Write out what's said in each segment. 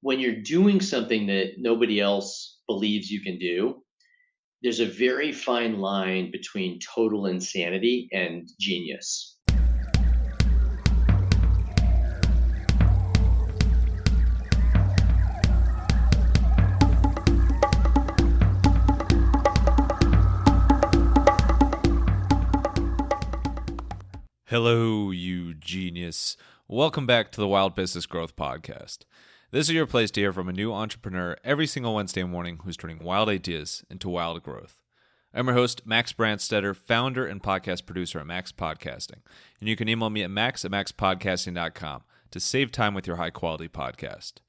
when you're doing something that nobody else believes you can do, there's a very fine line between total insanity and genius. Hello, you genius. Welcome back to the Wild Business Growth Podcast. This is your place to hear from a new entrepreneur every single Wednesday morning who's turning wild ideas into wild growth. I'm your host, Max Branstetter, founder and podcast producer at MaxPodcasting. And you can email me at max@maxpodcasting.com to save time with your high-quality podcast.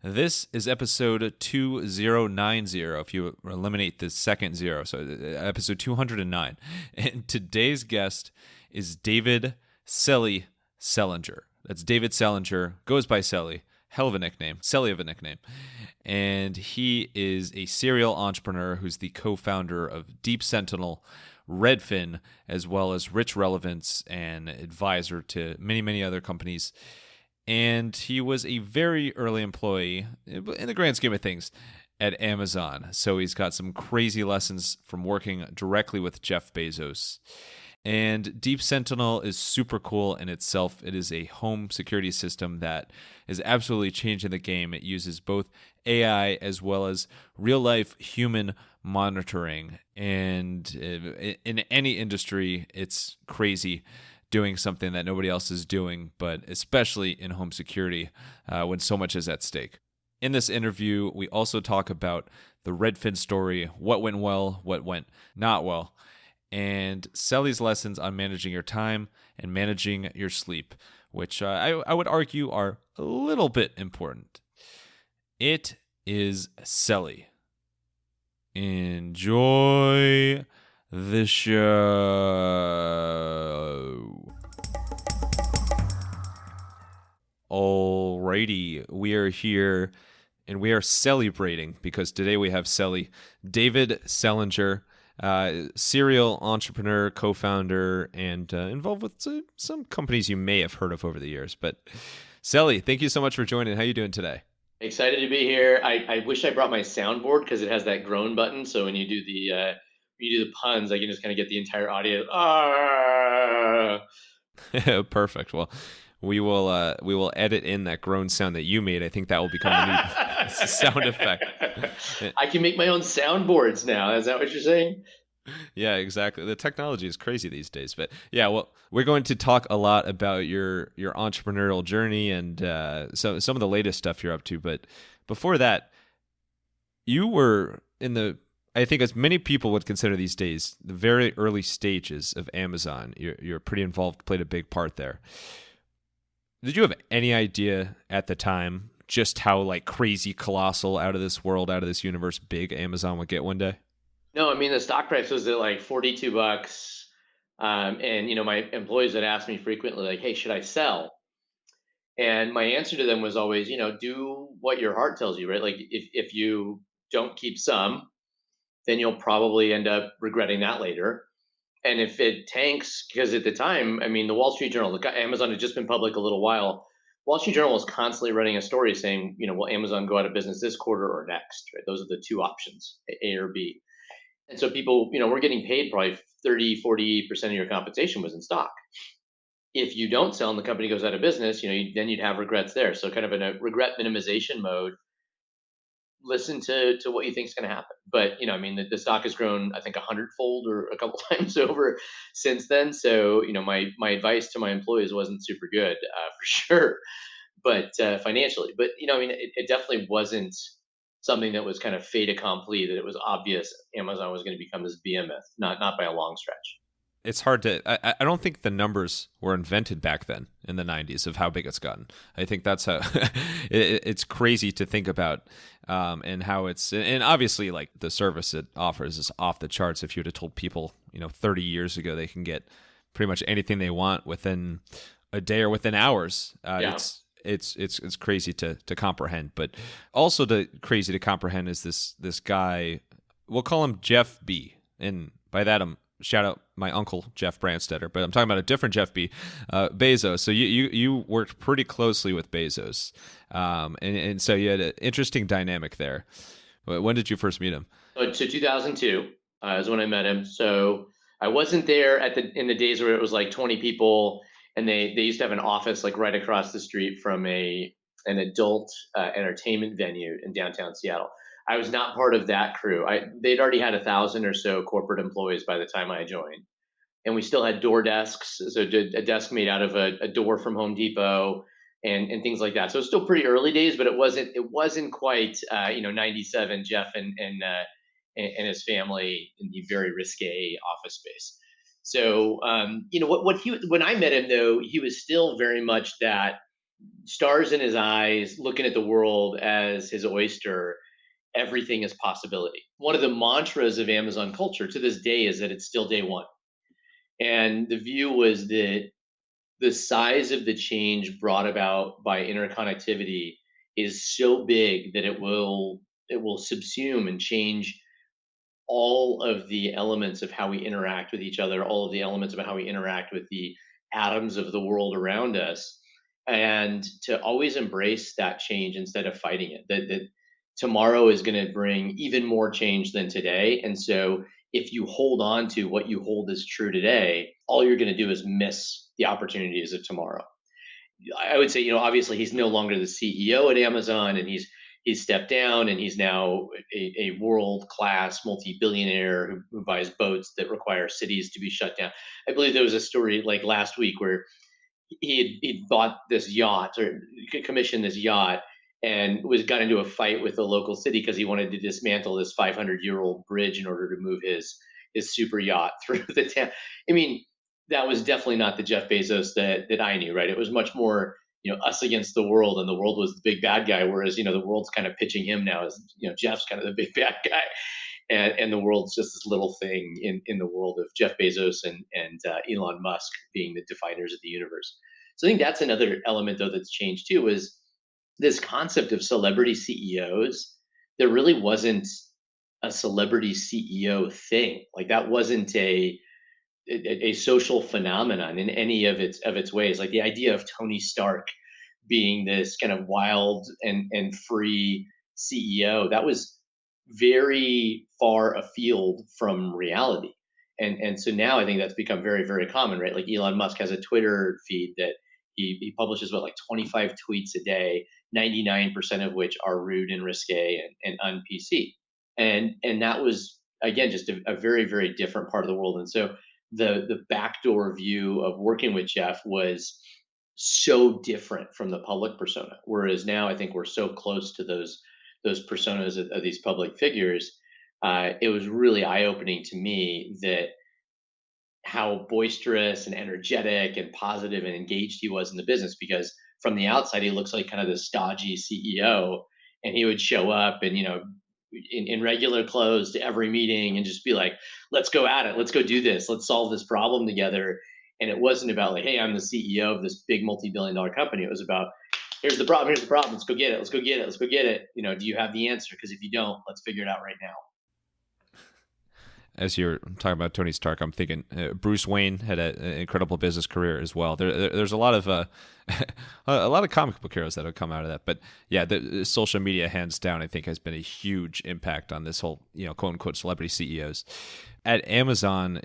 This is episode 2090 if you eliminate the second zero, so episode 209. And today's guest is David Selly Selinger. That's David Selinger, goes by Selly. Hell of a nickname, Selly of a nickname. And he is a serial entrepreneur who's the co-founder of Deep Sentinel, Redfin, as well as Rich Relevance and advisor to many, many other companies. And he was a very early employee, in the grand scheme of things, at Amazon. So he's got some crazy lessons from working directly with Jeff Bezos. And Deep Sentinel is super cool in itself. It is a home security system that is absolutely changing the game. It uses both AI as well as real-life human monitoring. And in any industry, it's crazy doing something that nobody else is doing, but especially in home security when so much is at stake. In this interview, we also talk about the Redfin story, what went well, what went not well, and Selly's lessons on managing your time and managing your sleep, which I would argue are a little bit important. It is Selly. Enjoy the show. Alrighty, we are here and we are celebrating because today we have Selly, David Selinger, serial entrepreneur, co-founder, and involved with some companies you may have heard of over the years. But Selly, thank you so much for joining. How are you doing today? Excited to be here. I wish I brought my soundboard because it has that groan button. So when you do the puns, I can just kind of get the entire audio. Perfect. Well, we will edit in that groan sound that you made. I think that will become the new sound effect. I can make my own soundboards now. Is that what you're saying? Yeah, exactly. The technology is crazy these days. But yeah, well, we're going to talk a lot about your entrepreneurial journey and some of the latest stuff you're up to. But before that, you were in I think as many people would consider these days, the very early stages of Amazon. You're pretty involved, played a big part there. Did you have any idea at the time just how crazy, colossal, out of this world, out of this universe big Amazon would get one day? No, I mean, the stock price was at $42. And my employees would ask me frequently, hey, should I sell? And my answer to them was always, do what your heart tells you, right? If you don't keep some, then you'll probably end up regretting that later. And if it tanks, because at the time, I mean, the Wall Street Journal, Amazon had just been public a little while. Wall Street Journal was constantly running a story saying, will Amazon go out of business this quarter or next? Right? Those are the two options, A or B. And so people, we're getting paid probably 30, 40% of your compensation was in stock. If you don't sell and the company goes out of business, then you'd have regrets there. So kind of in a regret minimization mode, listen to what you think is going to happen. But, the stock has grown, I think, 100-fold or a couple times over since then. So, my advice to my employees wasn't super good for sure, but financially. But, it definitely wasn't something that was kind of fait accompli, that it was obvious Amazon was going to become this behemoth, not by a long stretch. It's hard to, I don't think the numbers were invented back then in the 90s of how big it's gotten. I think that's how, it's crazy to think about and how and obviously the service it offers is off the charts. If you would have told people, 30 years ago, they can get pretty much anything they want within a day or within hours. It's crazy to comprehend, but also crazy to comprehend is this guy, we'll call him Jeff B. And by that, I'm shout out my uncle Jeff Branstetter, but I'm talking about a different Jeff Bezos. So you worked pretty closely with Bezos, and so you had an interesting dynamic there. When did you first meet him? So 2002 is when I met him. So I wasn't there in the days where it was like 20 people, and they used to have an office like right across the street from an adult entertainment venue in downtown Seattle. I was not part of that crew. They'd already had 1,000 or so corporate employees by the time I joined, and we still had door desks. So a desk made out of a door from Home Depot and things like that. So it's still pretty early days, but it wasn't quite 97 Jeff and his family in the very risque office space. So what he when I met him though, he was still very much that stars in his eyes, looking at the world as his oyster. Everything is possibility. One of the mantras of Amazon culture to this day is that it's still day one. And the view was that the size of the change brought about by interconnectivity is so big that it will subsume and change all of the elements of how we interact with each other, all of the elements of how we interact with the atoms of the world around us, and to always embrace that change instead of fighting it. That tomorrow is going to bring even more change than today. And so if you hold on to what you hold as true today, all you're going to do is miss the opportunities of tomorrow. I would say, obviously he's no longer the CEO at Amazon, and he's stepped down, and he's now a world class multi-billionaire who buys boats that require cities to be shut down. I believe there was a story like last week where he'd bought this yacht or commissioned this yacht and got into a fight with the local city because he wanted to dismantle this 500-year-old bridge in order to move his super yacht through the town. I mean, that was definitely not the Jeff Bezos that I knew, right? It was much more, us against the world, and the world was the big bad guy, whereas the world's kind of pitching him now as Jeff's kind of the big bad guy, and the world's just this little thing in the world of Jeff Bezos and Elon Musk being the definers of the universe. So I think that's another element though that's changed too is this concept of celebrity CEOs. There really wasn't a celebrity CEO thing. Like that wasn't a social phenomenon in any of its ways. Like the idea of Tony Stark being this kind of wild and free CEO, that was very far afield from reality. And so now I think that's become very, very common, right? Like Elon Musk has a Twitter feed that he publishes like 25 tweets a day, 99% of which are rude and risque and un-PC. And that was again just a very, very different part of the world. And so the backdoor view of working with Jeff was so different from the public persona. Whereas now I think we're so close to those personas of these public figures. It was really eye opening to me that how boisterous and energetic and positive and engaged he was in the business, because from the outside he looks like kind of this stodgy CEO, and he would show up and in regular clothes to every meeting and just be like, let's go at it, let's go do this, let's solve this problem together. And it wasn't about like, hey, I'm the CEO of this big multi-billion-dollar company. It was about, here's the problem, let's go get it, let's go get it, let's go get it. Do you have the answer? Because if you don't, let's figure it out right now. As you're talking about Tony Stark, I'm thinking Bruce Wayne had an incredible business career as well. There's a lot of a lot of comic book heroes that have come out of that. But yeah, the social media, hands down, I think has been a huge impact on this whole quote unquote celebrity CEOs. At Amazon,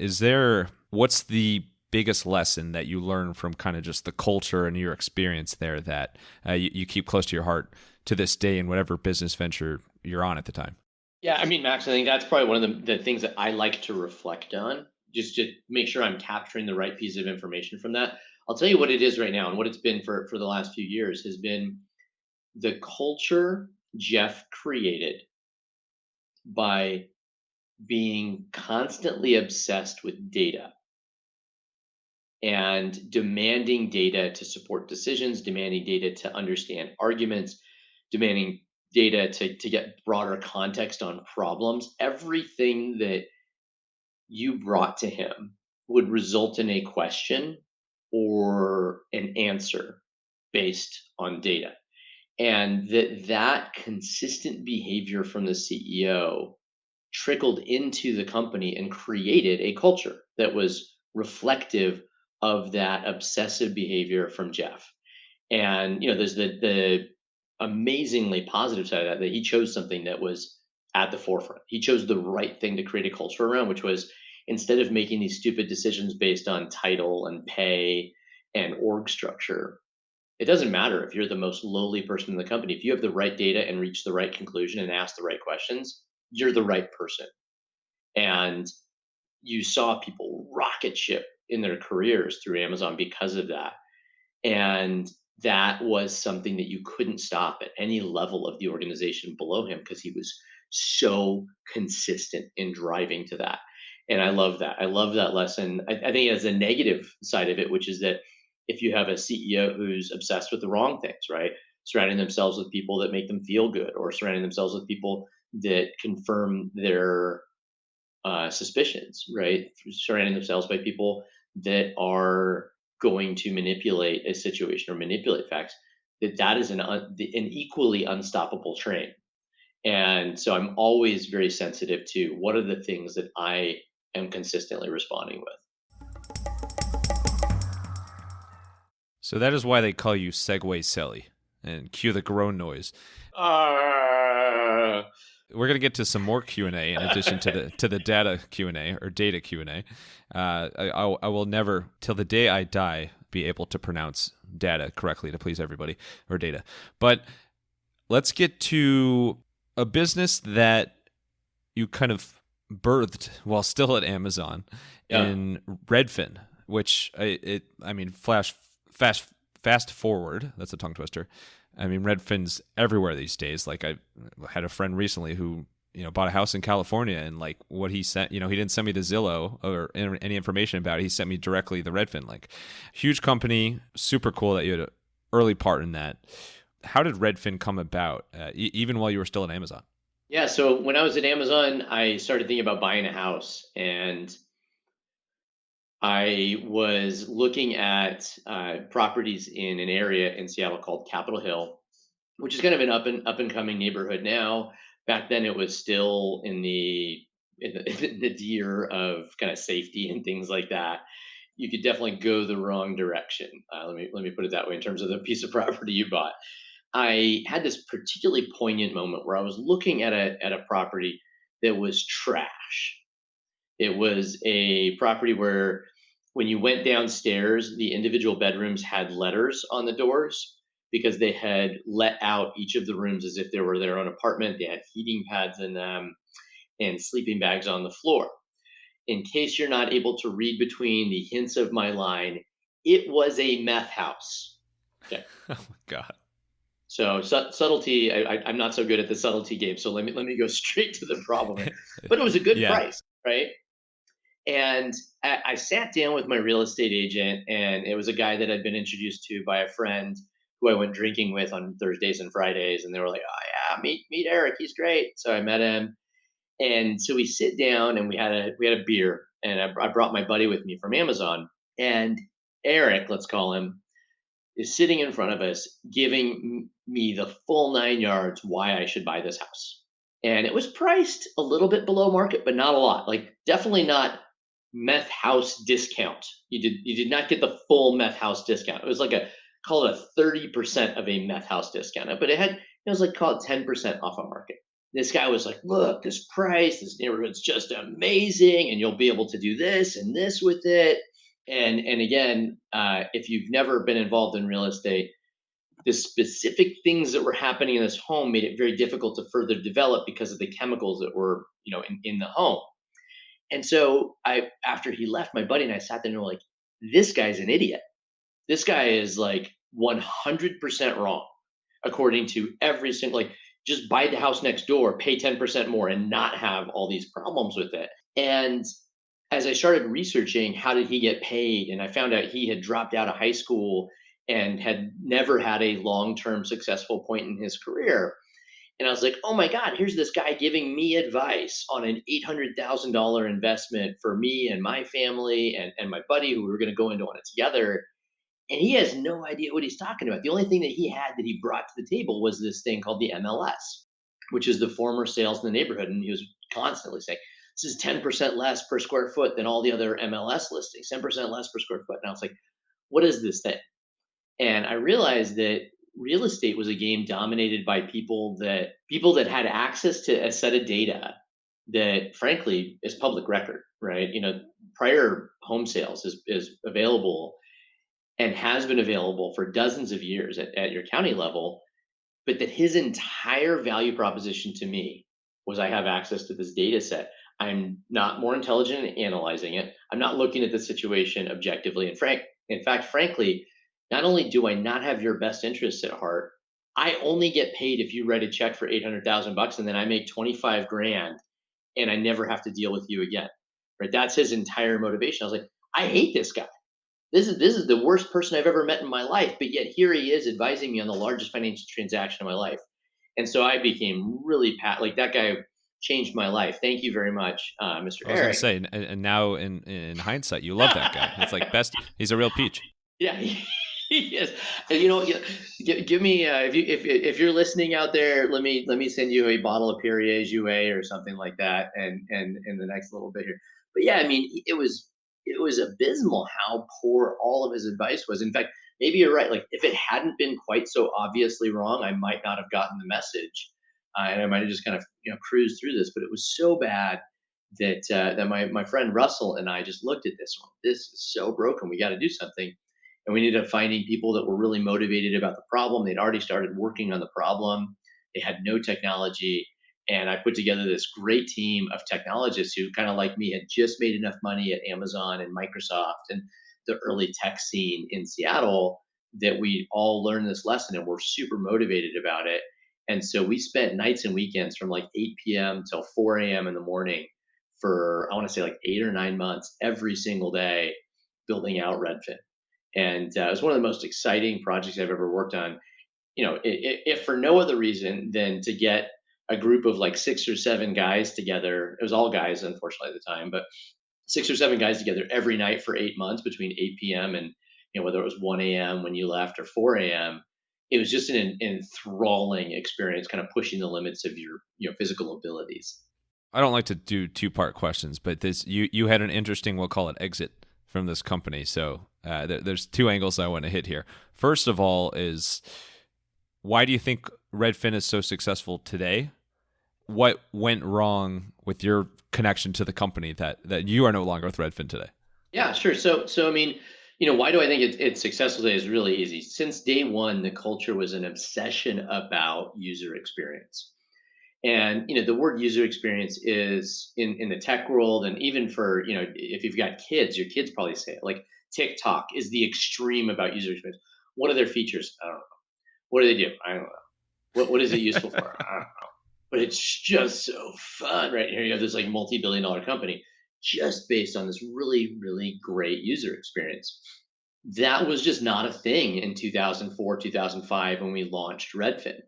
what's the biggest lesson that you learn from kind of just the culture and your experience there that you keep close to your heart to this day in whatever business venture you're on at the time? Yeah, I mean, Max, I think that's probably one of the things that I like to reflect on, just to make sure I'm capturing the right piece of information from that. I'll tell you what it is right now, and what it's been for the last few years has been the culture Jeff created by being constantly obsessed with data and demanding data to support decisions, demanding data to understand arguments, demanding data to get broader context on problems. Everything that you brought to him would result in a question or an answer based on data. And that consistent behavior from the CEO trickled into the company and created a culture that was reflective of that obsessive behavior from Jeff. And there's the amazingly positive side of that, that he chose something that was at the forefront. He chose the right thing to create a culture around, which was, instead of making these stupid decisions based on title and pay and org structure, it doesn't matter if you're the most lowly person in the company. If you have the right data and reach the right conclusion and ask the right questions, you're the right person. And you saw people rocket ship in their careers through Amazon because of that. And that was something that you couldn't stop at any level of the organization below him, because he was so consistent in driving to that. And I love that. I love that lesson. I think it has a negative side of it, which is that if you have a CEO who's obsessed with the wrong things, right? Surrounding themselves with people that make them feel good, or surrounding themselves with people that confirm their suspicions, right? Surrounding themselves by people that are going to manipulate a situation or manipulate facts, that is an equally unstoppable train. And so I'm always very sensitive to what are the things that I am consistently responding with. So that is why they call you Segway Selly, and cue the groan noise. Uh, We're gonna get to some more Q&A in addition to the data Q&A or data Q&A. I will never, till the day I die, be able to pronounce data correctly to please everybody, or data. But let's get to a business that you kind of birthed while still at Amazon yeah. in Redfin, which fast forward. That's a tongue twister. I mean, Redfin's everywhere these days. Like, I had a friend recently who bought a house in California, and like what he sent, he didn't send me the Zillow or any information about it. He sent me directly the Redfin link. Huge company, super cool that you had an early part in that. How did Redfin come about, even while you were still at Amazon? Yeah. So when I was at Amazon, I started thinking about buying a house, and I was looking at properties in an area in Seattle called Capitol Hill, which is kind of an up and coming neighborhood now. Back then, it was still in the tier of kind of safety and things like that. You could definitely go the wrong direction. Let me put it that way, in terms of the piece of property you bought. I had this particularly poignant moment where I was looking at a property that was trash. It was a property where, when you went downstairs, the individual bedrooms had letters on the doors because they had let out each of the rooms as if they were their own apartment. They had heating pads in them and sleeping bags on the floor. In case you're not able to read between the hints of my line, it was a meth house. Okay. Oh my god. So subtlety, I'm not so good at the subtlety game. So let me go straight to the problem here. But it was a good Yeah. price, right? And I sat down with my real estate agent, and it was a guy that I'd been introduced to by a friend who I went drinking with on Thursdays and Fridays. And they were like, "Oh yeah, meet Eric, he's great." So I met him, and so we sit down and we had a beer, and I brought my buddy with me from Amazon, and Eric, let's call him, is sitting in front of us, giving me the full 9 yards why I should buy this house. And it was priced a little bit below market, but not a lot. Like, definitely not meth house discount. You did not get the full meth house discount. It was like a, call it a 30% of a meth house discount, but it was like, call it 10% off of market. This guy was like, "Look, this price, this neighborhood's just amazing, and you'll be able to do this and this with it." And again, if you've never been involved in real estate, the specific things that were happening in this home made it very difficult to further develop because of the chemicals that were, in the home. And so after he left, my buddy and I sat there and were like, "This guy's an idiot. This guy is like 100% wrong, according to every single, like, just buy the house next door, pay 10% more, and not have all these problems with it." And as I started researching, how did he get paid? And I found out he had dropped out of high school and had never had a long term successful point in his career. And I was like, "Oh my God, here's this guy giving me advice on an $800,000 investment for me and my family and my buddy, who we were going to go into on it together. And he has no idea what he's talking about. The only thing that he had that he brought to the table was this thing called the MLS, which is the former sales in the neighborhood. And he was constantly saying, this is 10% less per square foot than all the other MLS listings, 10% less per square foot. And I was like, what is this thing? And I realized that real estate was a game dominated by people that had access to a set of data that frankly is public record, right? Prior home sales is available and has been available for dozens of years at your county level, but that his entire value proposition to me was I have access to this data set. I'm not more intelligent in analyzing it. I'm not looking at the situation objectively. In fact, frankly, not only do I not have your best interests at heart, I only get paid if you write a check for 800,000 bucks and then I make 25 grand and I never have to deal with you again. Right? That's his entire motivation. I was like, I hate this guy. This is the worst person I've ever met in my life, but yet here he is advising me on the largest financial transaction of my life. And so I became really like that guy changed my life. Thank you very much, Mr. I was going to Eric. say, and now in hindsight, you love that guy. It's like best. He's a real peach. Yeah, he is. And give me if you're listening out there, let me send you a bottle of Perrier Jouet or something like that, and in the next little bit here. But yeah, I mean, it was abysmal how poor all of his advice was. In fact, maybe you're right. Like if it hadn't been quite so obviously wrong, I might not have gotten the message, and I might have just kind of cruised through this. But it was so bad that my friend Russell and I just looked at this one. This is so broken. We got to do something, and we ended up finding people that were really motivated about the problem. They'd already started working on the problem. They had no technology. And I put together this great team of technologists who, kind of like me, had just made enough money at Amazon and Microsoft and the early tech scene in Seattle that we all learned this lesson and were super motivated about it. And so we spent nights and weekends from like 8 p.m. till 4 a.m. in the morning for, I want to say, like 8 or 9 months every single day building out Redfin. And it was one of the most exciting projects I've ever worked on. If for no other reason than to get a group of like 6 or 7 guys together. It was all guys, unfortunately, at the time, but 6 or 7 guys together every night for 8 months between 8 p.m. and whether it was 1 a.m. when you left or 4 a.m. It was just an enthralling experience, kind of pushing the limits of your physical abilities. I don't like to do two-part questions, but this you had an interesting, we'll call it exit from this company. So there's two angles I want to hit here. First of all, is why do you think Redfin is so successful today? What went wrong with your connection to the company that you are no longer with Redfin today? Yeah, sure. So I mean, why do I think it's successful today is really easy. Since day one, the culture was an obsession about user experience. And the word user experience is in the tech world, and even for if you've got kids, your kids probably say it. Like TikTok is the extreme about user experience. What are their features? I don't know. What do they do? I don't know. What is it useful for? I don't know. But it's just so fun, right? Here you have this like multi-billion-dollar company just based on this really, really great user experience. That was just not a thing in 2004, 2005 when we launched Redfin.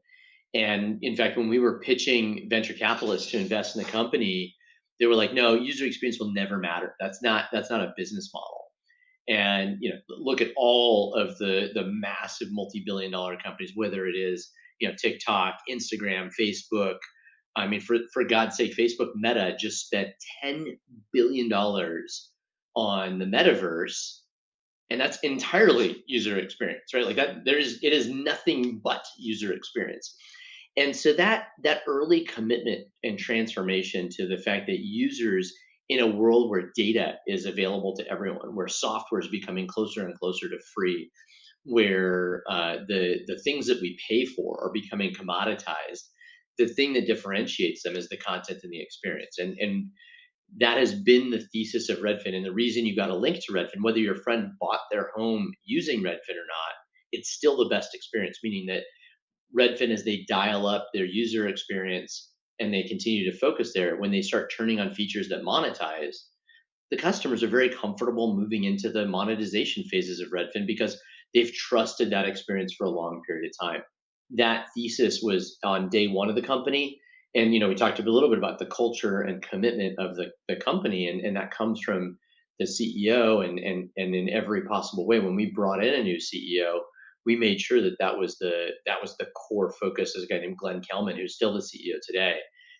And in fact, when we were pitching venture capitalists to invest in the company, they were like, "No, user experience will never matter. That's not a business model." And look at all of the massive multi-billion-dollar companies, whether it is TikTok, Instagram, Facebook. I mean, for God's sake, Facebook Meta just spent $10 billion on the metaverse, and that's entirely user experience, right? Like that, it is nothing but user experience. And so that early commitment and transformation to the fact that users in a world where data is available to everyone, where software is becoming closer and closer to free, where the things that we pay for are becoming commoditized, the thing that differentiates them is the content and the experience. And that has been the thesis of Redfin. And the reason you got a link to Redfin, whether your friend bought their home using Redfin or not, it's still the best experience, meaning that Redfin, as they dial up their user experience and they continue to focus there, when they start turning on features that monetize, the customers are very comfortable moving into the monetization phases of Redfin because they've trusted that experience for a long period of time. That thesis was on day one of the company. And we talked a little bit about the culture and commitment of the company, and that comes from the CEO and in every possible way. When we brought in a new CEO, we made sure that was the core focus. As a guy named Glenn Kelman, who's still the CEO today,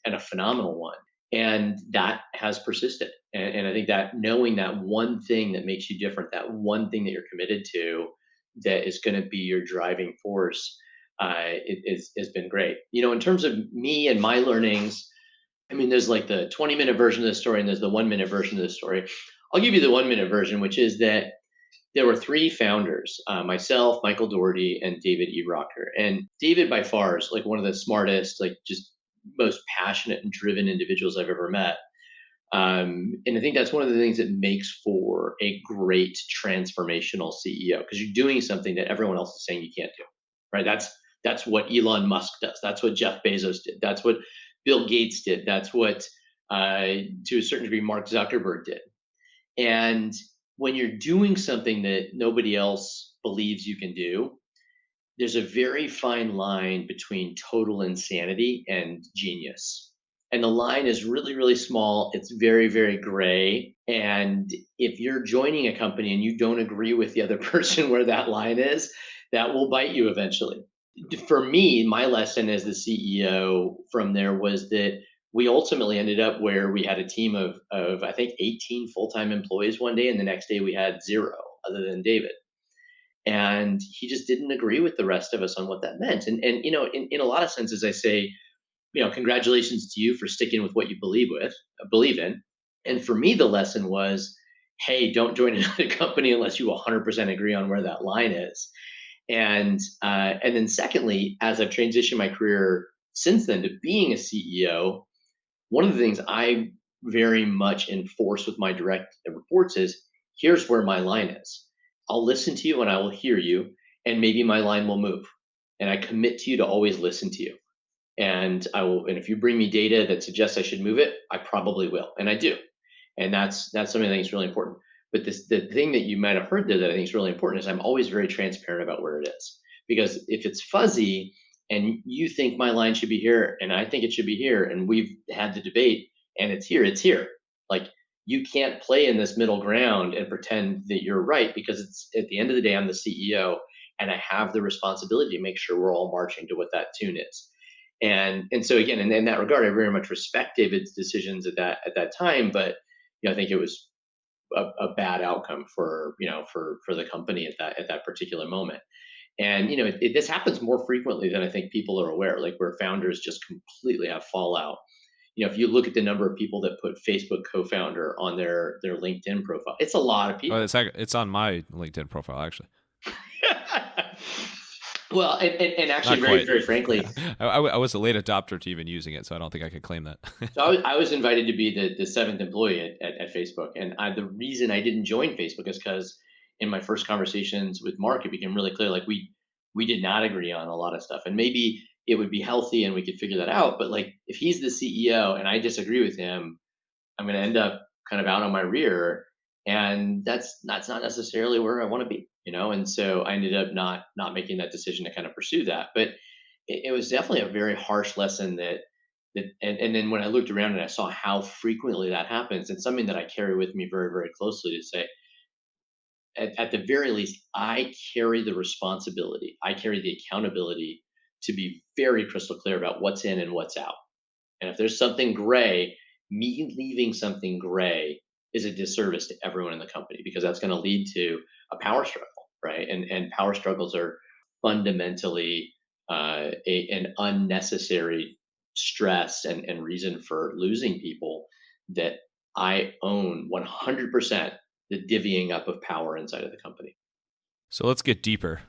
and a phenomenal one. And that has persisted. And I think that knowing that one thing that makes you different, that one thing that you're committed to, that is going to be your driving force, has been great. In terms of me and my learnings, I mean, there's like the 20-minute version of the story and there's the 1-minute version of the story. I'll give you the 1-minute version, which is that there were three founders, myself, Michael Doherty, and David E. Rocker. And David, by far, is like one of the smartest, like just most passionate and driven individuals I've ever met. And I think that's one of the things that makes for a great transformational CEO, because you're doing something that everyone else is saying you can't do, right? That's what Elon Musk does. That's what Jeff Bezos did. That's what Bill Gates did. That's what, to a certain degree, Mark Zuckerberg did. And when you're doing something that nobody else believes you can do, there's a very fine line between total insanity and genius. And the line is really, really small. It's very, very gray. And if you're joining a company and you don't agree with the other person where that line is, that will bite you eventually. For me, my lesson as the CEO from there was that we ultimately ended up where we had a team of I think 18 full-time employees one day, and the next day we had zero other than David. And he just didn't agree with the rest of us on what that meant. And in a lot of senses, I say, congratulations to you for sticking with what you believe in. And for me, the lesson was, hey, don't join another company unless you 100% agree on where that line is. And then secondly, as I've transitioned my career since then to being a CEO, one of the things I very much enforce with my direct reports is, here's where my line is. I'll listen to you and I will hear you, and maybe my line will move. And I commit to you to always listen to you. And I will, and if you bring me data that suggests I should move it, I probably will. And I do. And that's something I think is really important. But the thing that you might have heard there that I think is really important is I'm always very transparent about where it is. Because if it's fuzzy and you think my line should be here and I think it should be here, and we've had the debate and it's here, it's here. Like, you can't play in this middle ground and pretend that you're right, because it's, at the end of the day, I'm the CEO and I have the responsibility to make sure we're all marching to what that tune is. And so again, in that regard, I very much respect David's decisions at that time, but I think it was a bad outcome for for the company at that particular moment. And this happens more frequently than I think people are aware, like where founders just completely have fallout. If you look at the number of people that put Facebook co-founder on their LinkedIn profile, it's a lot of Oh, people. it's on my LinkedIn profile actually. Well, and actually, Not very, quite. very frankly, I was a late adopter to even using it, so I don't think I could claim that. so I was invited to be the seventh employee at Facebook, and the reason I didn't join Facebook is because in my first conversations with Mark, it became really clear, like, we did not agree on a lot of stuff, and maybe it would be healthy and we could figure that out. But like, if he's the CEO and I disagree with him, I'm going to end up kind of out on my rear, and that's not necessarily where I want to be. And so I ended up not making that decision to kind of pursue that. But it was definitely a very harsh lesson and then when I looked around and I saw how frequently that happens, it's something that I carry with me very, very closely to say, at the very least, I carry the responsibility, I carry the accountability to be very crystal clear about what's in and what's out. And if there's something gray, me leaving something gray is a disservice to everyone in the company, because that's going to lead to a power struggle, right? And power struggles are fundamentally an unnecessary stress and reason for losing people, that I own 100% the divvying up of power inside of the company. So let's get deeper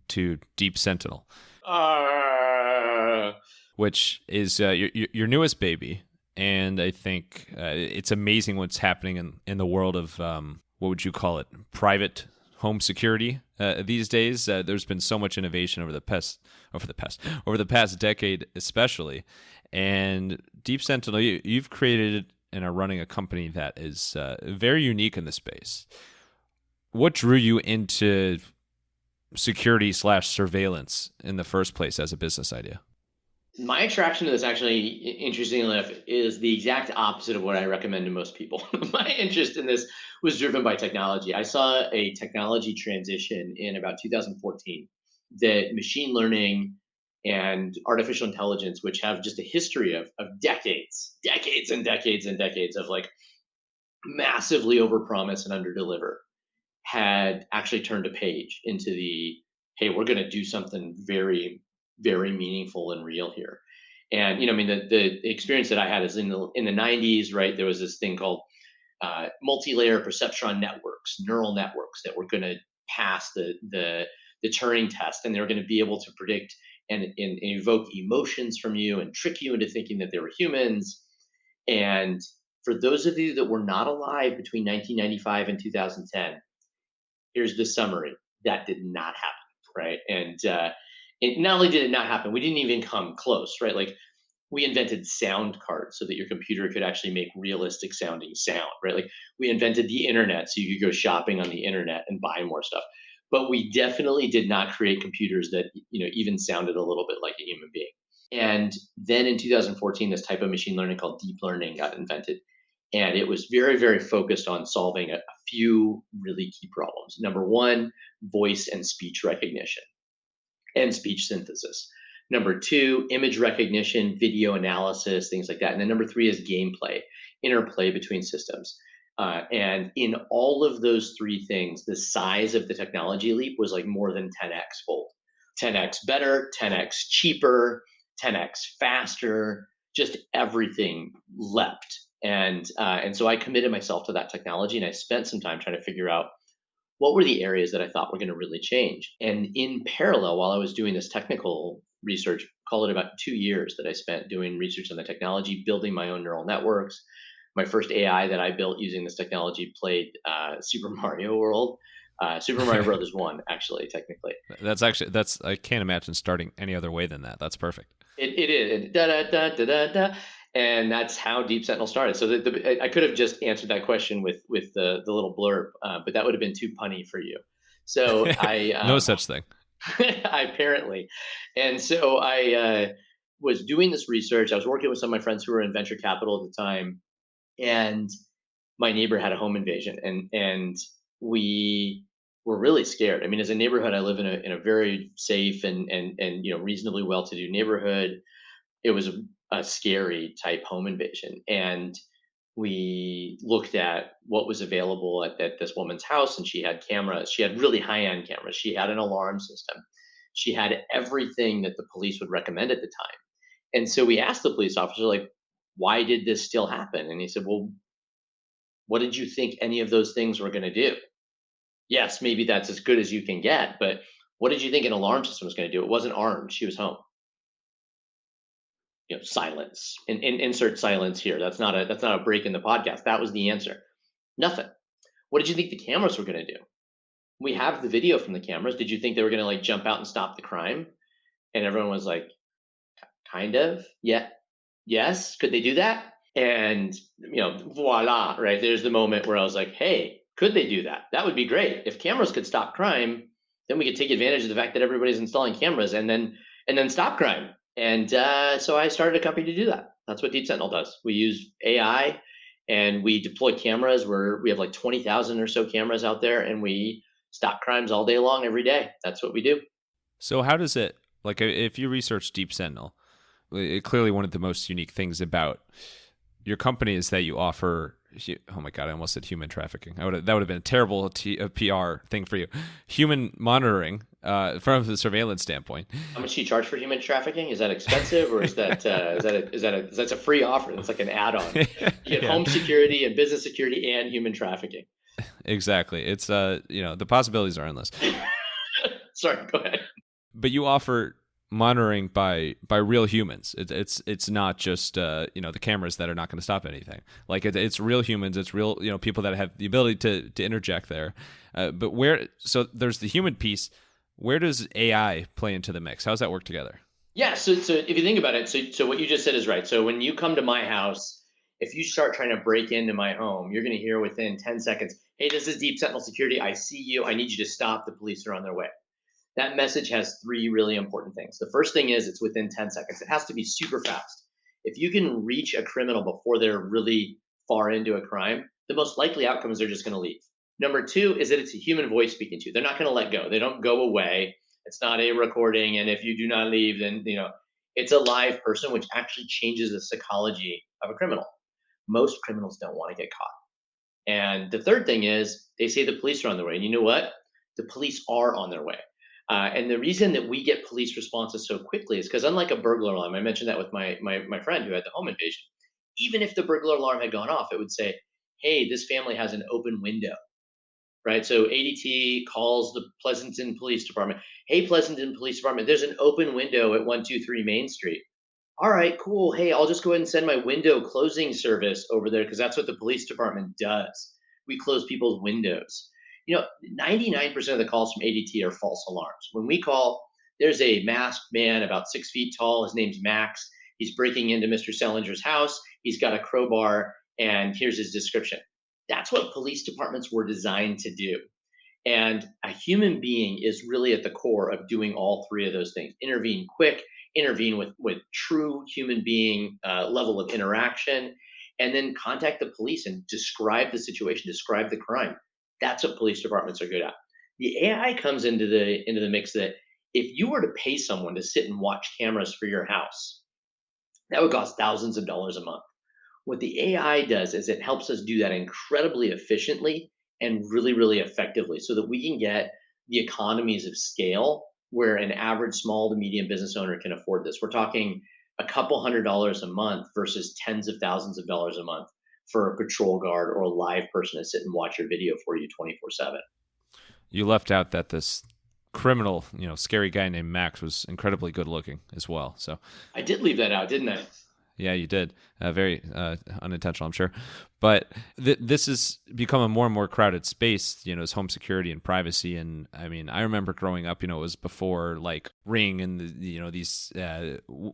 to Deep Sentinel, Uh, which is your newest baby, and I think it's amazing what's happening in the world of what would you call it, private home security these days. There's been so much innovation over the past decade, especially. And Deep Sentinel, you've created and are running a company that is very unique in the space. What drew you into security/surveillance in the first place as a business idea? My attraction to this, actually, interestingly enough, is the exact opposite of what I recommend to most people. My interest in this was driven by technology. I saw a technology transition in about 2014, that machine learning and artificial intelligence, which have just a history of decades and decades and decades of like massively overpromise and underdeliver, had actually turned a page into the, hey, we're going to do something very, very meaningful and real here. And I mean, the experience that I had is in the 90s, right? There was this thing called multi-layer perceptron networks, neural networks that were going to pass the Turing test, and they were going to be able to predict and evoke emotions from you and trick you into thinking that they were humans. And for those of you that were not alive between 1995 and 2010, here's the summary: that did not happen, right? And it not only did it not happen, we didn't even come close, right? Like, we invented sound cards so that your computer could actually make realistic sounding sound, right? Like, we invented the internet so you could go shopping on the internet and buy more stuff. But we definitely did not create computers that even sounded a little bit like a human being. And then in 2014, this type of machine learning called deep learning got invented. And it was very, very focused on solving a few really key problems. Number one, voice and speech recognition and speech synthesis. Number two, image recognition, video analysis, things like that. And then number three is gameplay, interplay between systems. And in all of those three things, the size of the technology leap was like more than 10x fold. 10x better, 10x cheaper, 10x faster, just everything leapt. And so I committed myself to that technology, and I spent some time trying to figure out what were the areas that I thought were going to really change. And in parallel, while I was doing this technical research, call it about 2 years that I spent doing research on the technology, building my own neural networks. My first AI that I built using this technology played Super Mario World. Super Mario Brothers 1, actually, technically. That's I can't imagine starting any other way than that. That's perfect. It is. Da, da, da, da, da, da. And that's how Deep Sentinel started. So I could have just answered that question with the little blurb, but that would have been too punny for you. So I No such thing. apparently, and so I was doing this research. I was working with some of my friends who were in venture capital at the time, and my neighbor had a home invasion, and we were really scared. I mean, as a neighborhood, I live in a very safe and reasonably well-to-do neighborhood. It was a scary type home invasion, and we looked at what was available at this woman's house, and she had cameras. She had really high-end cameras. She had an alarm system. She had everything that the police would recommend at the time. And so we asked the police officer, like, why did this still happen? And he said, well, what did you think any of those things were going to do? Yes, maybe that's as good as you can get, but what did you think an alarm system was going to do? It wasn't armed. She was home. Silence, and insert silence here. That's not a break in the podcast. That was the answer. Nothing. What did you think the cameras were going to do? We have the video from the cameras. Did you think they were going to like jump out and stop the crime? And everyone was like, kind of. Yeah. Yes. Could they do that? And voila, right? There's the moment where I was like, hey, could they do that? That would be great. If cameras could stop crime, then we could take advantage of the fact that everybody's installing cameras and then stop crime. And so I started a company to do that. That's what Deep Sentinel does. We use AI and we deploy cameras where we have like 20,000 or so cameras out there, and we stop crimes all day long, every day. That's what we do. So how does it, like, if you research Deep Sentinel, clearly one of the most unique things about your company is that you offer, oh my God, I almost said human trafficking. That would have been a terrible PR thing for you. Human monitoring from the surveillance standpoint. How much do you charge for human trafficking? Is that expensive, or is that that's a free offer? That's like an add-on. You get Yeah. home security and business security and human trafficking. Exactly. It's the possibilities are endless. Sorry, go ahead. But you offer monitoring by real humans. It's not just the cameras that are not going to stop anything. Like it's real humans. It's real people that have the ability to interject there. But so there's the human piece. Where does AI play into the mix? How does that work together? Yeah, so if you think about it, so what you just said is right. So when you come to my house, if you start trying to break into my home, you're going to hear within 10 seconds, hey, this is Deep Sentinel Security. I see you. I need you to stop. The police are on their way. That message has three really important things. The first thing is it's within 10 seconds. It has to be super fast. If you can reach a criminal before they're really far into a crime, the most likely outcome is they're just going to leave. Number two is that it's a human voice speaking to you. They're not going to let go. They don't go away It's not a recording. And if you do not leave, then, it's a live person, which actually changes the psychology of a criminal. Most criminals don't want to get caught. And the third thing is they say the police are on their way. And you know what? The police are on their way. And the reason that we get police responses so quickly is because, unlike a burglar alarm, I mentioned that with my friend who had the home invasion. Even if the burglar alarm had gone off, it would say, "Hey, this family has an open window." Right? So ADT calls the Pleasanton Police Department. "Hey, Pleasanton Police Department, there's an open window at 123 Main Street." "All right, cool. Hey, I'll just go ahead and send my window closing service over there because that's what the police department does. We close people's windows." 99% of the calls from ADT are false alarms. When we call, there's a masked man about 6 feet tall. His name's Max. He's breaking into Mr. Selinger's house. He's got a crowbar, and here's his description. That's what police departments were designed to do. And a human being is really at the core of doing all three of those things: intervene quick, intervene with true human being level of interaction, and then contact the police and describe the situation, describe the crime. That's what police departments are good at. The AI comes into the mix that if you were to pay someone to sit and watch cameras for your house, that would cost thousands of dollars a month. What the AI does is it helps us do that incredibly efficiently and really, really effectively so that we can get the economies of scale where an average small to medium business owner can afford this. We're talking a couple $100 a month versus tens of thousands of dollars a month for a patrol guard or a live person to sit and watch your video for you 24/7. You left out that this criminal, scary guy named Max was incredibly good looking as well. So I did leave that out, didn't I? yeah, you did. Very unintentional, I'm sure. But this has become a more and more crowded space, as home security and privacy. And I mean, I remember growing up, it was before like Ring and these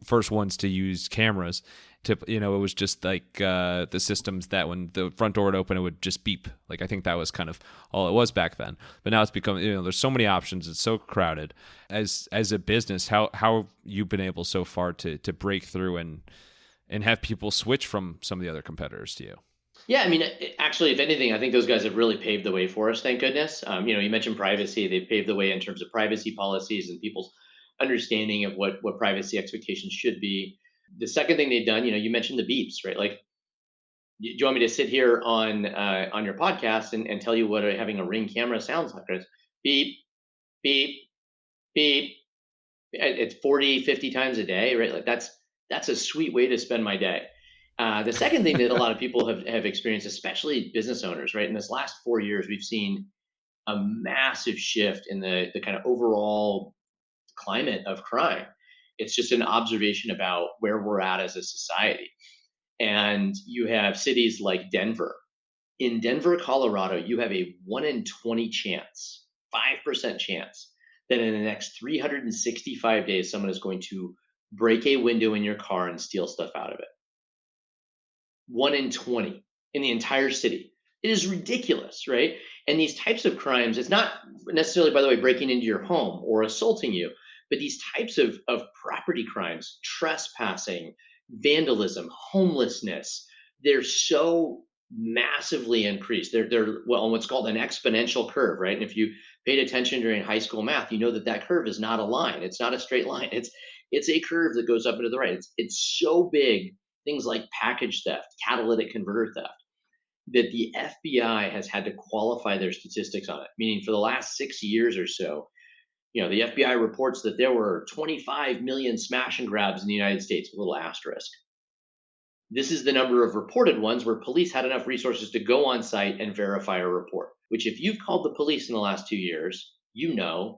first ones to use cameras. It was just like the systems that when the front door would open, it would just beep. Like I think that was kind of all it was back then. But now it's become, there's so many options. It's so crowded. As a business, how have you been able so far to break through and have people switch from some of the other competitors to you? Yeah, I mean, actually, if anything, I think those guys have really paved the way for us. Thank goodness. You mentioned privacy; they've paved the way in terms of privacy policies and people's understanding of what privacy expectations should be. The second thing they've done, you mentioned the beeps, right? Like, do you want me to sit here on your podcast and tell you what having a Ring camera sounds like? It's beep, beep, beep. It's 40, 50 times a day, right? Like that's a sweet way to spend my day. The second thing that a lot of people have experienced, especially business owners, right? In this last 4 years, we've seen a massive shift in the kind of overall climate of crime. It's just an observation about where we're at as a society. And you have cities like Denver. In Denver, Colorado, you have a 1 in 20 chance, 5% chance that in the next 365 days, someone is going to break a window in your car and steal stuff out of it. 1 in 20 in the entire city. It is ridiculous, right? And these types of crimes, it's not necessarily, by the way, breaking into your home or assaulting you, but these types of property crimes, trespassing, vandalism, homelessness, they're so massively increased. They're well on what's called an exponential curve, right? And if you paid attention during high school math, you know that curve is not a line. It's not a straight line. It's a curve that goes up and to the right. It's so big. Things like package theft, catalytic converter theft, that the FBI has had to qualify their statistics on it. Meaning, for the last 6 years or so, the FBI reports that there were 25 million smash and grabs in the United States, a little asterisk. This is the number of reported ones where police had enough resources to go on site and verify a report, which, if you've called the police in the last 2 years,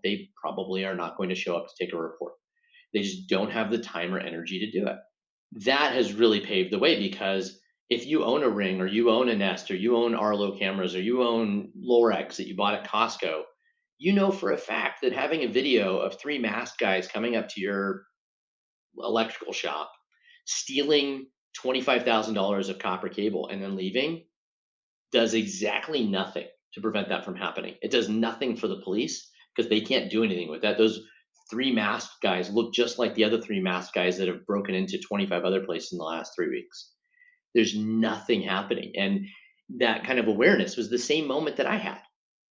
they probably are not going to show up to take a report. They just don't have the time or energy to do it. That has really paved the way because if you own a Ring or you own a Nest or you own Arlo cameras or you own Lorex that you bought at Costco, you know for a fact that having a video of three masked guys coming up to your electrical shop, stealing $25,000 of copper cable and then leaving does exactly nothing to prevent that from happening. It does nothing for the police because they can't do anything with that. Those three masked guys look just like the other three masked guys that have broken into 25 other places in the last 3 weeks. There's nothing happening. And that kind of awareness was the same moment that I had,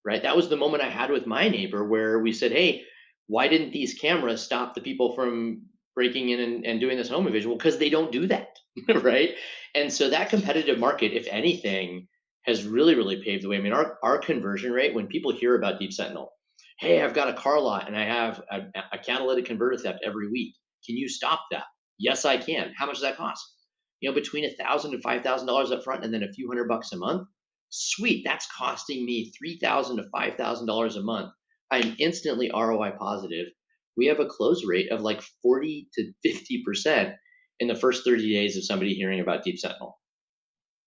right? That was the moment I had with my neighbor where we said, "Hey, Why didn't these cameras stop the people from breaking in and doing this home invasion? Well, because they don't do that, right? And so that competitive market, if anything, has really, really paved the way. I mean, our conversion rate, when people hear about Deep Sentinel, hey, I've got a car lot and I have a catalytic converter theft every week. Can you stop that? Yes, I can. How much does that cost? Between $1,000 and $5,000 up front, and then a few $100 a month. Sweet, that's costing me $3,000 to $5,000 a month. I'm instantly ROI positive. We have a close rate of like 40 to 50% in the first 30 days of somebody hearing about Deep Sentinel.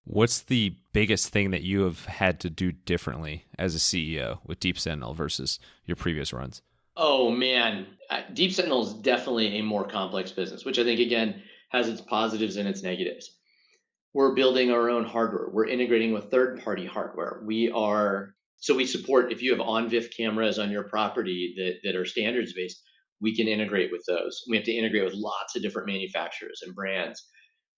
What's the biggest thing that you have had to do differently as a CEO with Deep Sentinel versus your previous runs? Oh man, Deep Sentinel is definitely a more complex business, which I think again has its positives and its negatives. We're building our own hardware. We're integrating with third-party hardware. We support, if you have on-VIF cameras on your property that are standards based, we can integrate with those. We have to integrate with lots of different manufacturers and brands.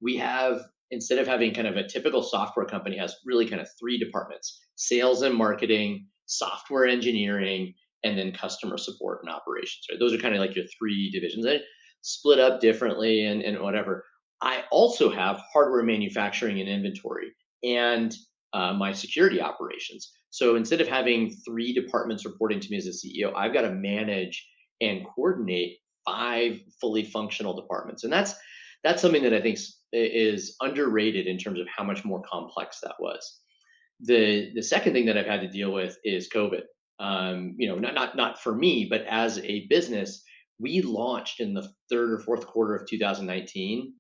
We have, instead of having kind of a typical software company has really kind of three departments: sales and marketing, software engineering, and then customer support and operations. Right? Those are kind of like your three divisions. They split up differently and whatever. I also have hardware manufacturing and inventory and my security operations. So instead of having three departments reporting to me as a CEO, I've got to manage and coordinate five fully functional departments, and that's something that I think is underrated in terms of how much more complex that was. The second thing that I've had to deal with is COVID. Not for me, but as a business, we launched in the third or fourth quarter of 2019,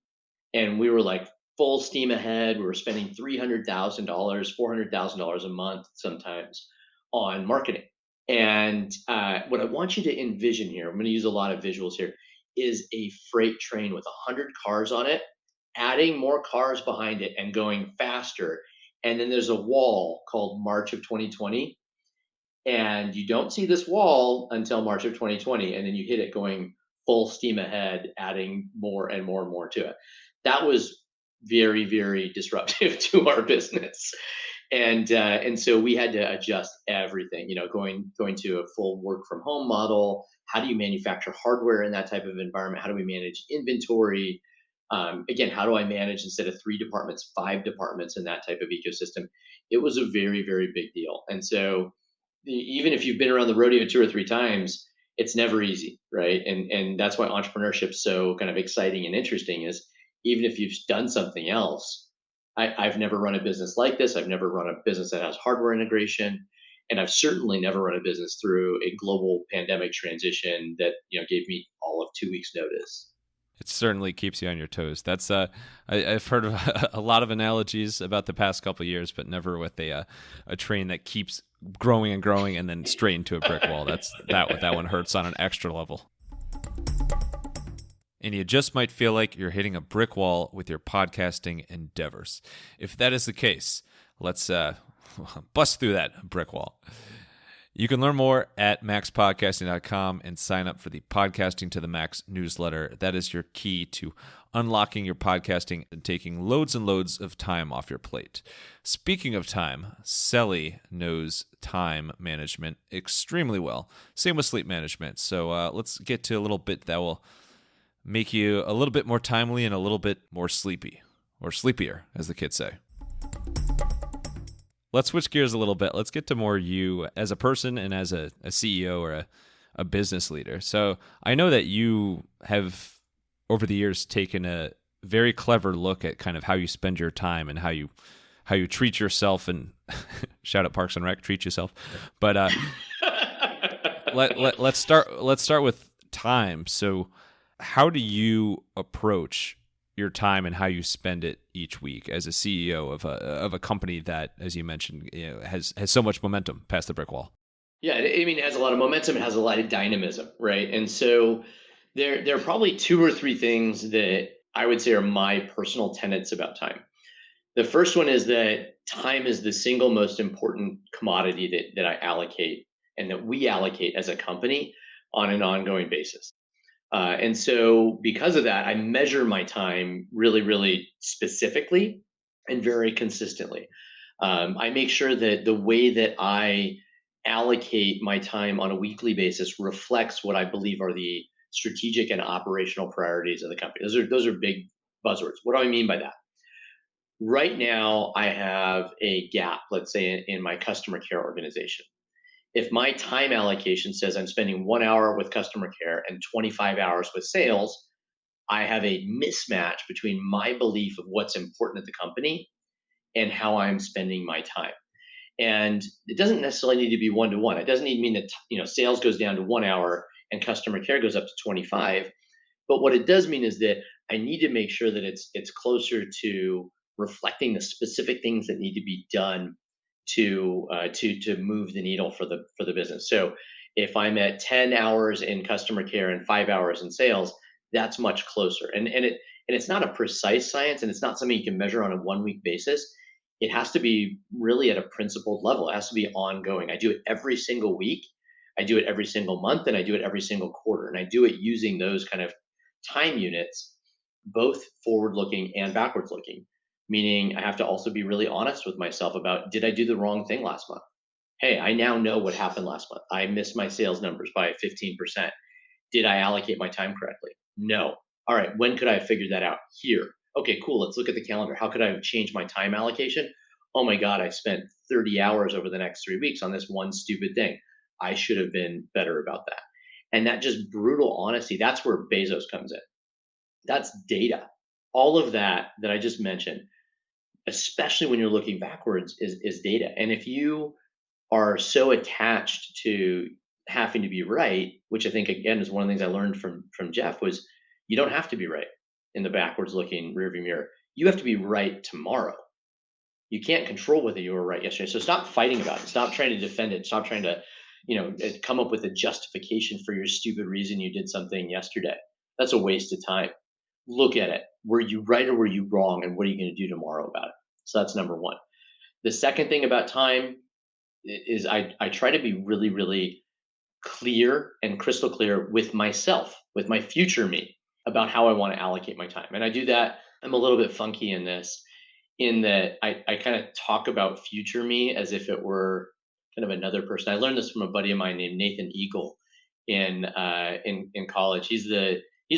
and we were like full steam ahead. We were spending $300,000, $400,000 a month sometimes on marketing. And what I want you to envision here, I'm going to use a lot of visuals here, is a freight train with 100 cars on it, adding more cars behind it and going faster. And then there's a wall called March of 2020, and you don't see this wall until March of 2020, and then you hit it going full steam ahead, adding more and more and more to it. That was very, very disruptive to our business, and so we had to adjust everything. Going to a full work from home model. How do you manufacture hardware in that type of environment? How do we manage inventory? Again, how do I manage, instead of three departments, five departments in that type of ecosystem? It was a very, very big deal, and so even if you've been around the rodeo two or three times, it's never easy, right? And that's why entrepreneurship's so kind of exciting and interesting. Is even if you've done something else, I've never run a business like this. I've never run a business that has hardware integration, and I've certainly never run a business through a global pandemic transition that gave me all of 2 weeks notice. It certainly keeps you on your toes. That's I've heard of a lot of analogies about the past couple of years, but never with a train that keeps growing and growing and then straight into a brick wall. That one hurts on an extra level. And you just might feel like you're hitting a brick wall with your podcasting endeavors. If that is the case, let's bust through that brick wall. You can learn more at maxpodcasting.com and sign up for the Podcasting to the Max newsletter. That is your key to unlocking your podcasting and taking loads and loads of time off your plate. Speaking of time, Selly knows time management extremely well. Same with sleep management. So let's get to a little bit that will make you a little bit more timely and a little bit more sleepy, or sleepier, as the kids say. Let's switch gears a little bit. Let's get to more you as a person and as a CEO or a business leader. So I know that you have, over the years, taken a very clever look at kind of how you spend your time and how you treat yourself, and shout out Parks and Rec, treat yourself. But let's start with time. So how do you approach your time and how you spend it each week as a CEO of a company that, as you mentioned, has so much momentum past the brick wall? Yeah, I mean, it has a lot of momentum. It has a lot of dynamism, right? And so there are probably two or three things that I would say are my personal tenets about time. The first one is that time is the single most important commodity that I allocate and that we allocate as a company on an ongoing basis. And so, because of that, I measure my time really, really specifically and very consistently. I make sure that the way that I allocate my time on a weekly basis reflects what I believe are the strategic and operational priorities of the company. Those are big buzzwords. What do I mean by that? Right now, I have a gap, let's say, in my customer care organization. If my time allocation says I'm spending 1 hour with customer care and 25 hours with sales, I have a mismatch between my belief of what's important at the company and how I'm spending my time. And it doesn't necessarily need to be one to one. It doesn't even mean that sales goes down to 1 hour and customer care goes up to 25. But what it does mean is that I need to make sure that it's closer to reflecting the specific things that need to be done to move the needle for the business. So if I'm at 10 hours in customer care and 5 hours in sales, that's much closer. And it's not a precise science, and it's not something you can measure on a 1 week basis. It has to be really at a principled level. It has to be ongoing. I do it every single week. I do it every single month, and I do it every single quarter. And I do it using those kind of time units, both forward looking and backwards looking, meaning I have to also be really honest with myself about, did I do the wrong thing last month? Hey, I now know what happened last month. I missed my sales numbers by 15%. Did I allocate my time correctly? No. All right, when could I have figured that out? Here. Okay, cool. Let's look at the calendar. How could I have changed my time allocation? Oh my God, I spent 30 hours over the next 3 weeks on this one stupid thing. I should have been better about that. And that just brutal honesty, that's where Bezos comes in. That's data. All of that I just mentioned, especially when you're looking backwards, is data. And if you are so attached to having to be right, which I think again is one of the things I learned from Jeff, was you don't have to be right in the backwards looking rearview mirror. You have to be right tomorrow. You can't control whether you were right yesterday. So stop fighting about it. Stop trying to defend it. Stop trying to, come up with a justification for your stupid reason you did something yesterday. That's a waste of time. Look at it. Were you right or were you wrong? And what are you going to do tomorrow about it? So that's number one. The second thing about time is I try to be really, really clear and crystal clear with myself, with my future me, about how I want to allocate my time. And I do that. I'm a little bit funky in this, in that I kind of talk about future me as if it were kind of another person. I learned this from a buddy of mine named Nathan Eagle in college. He's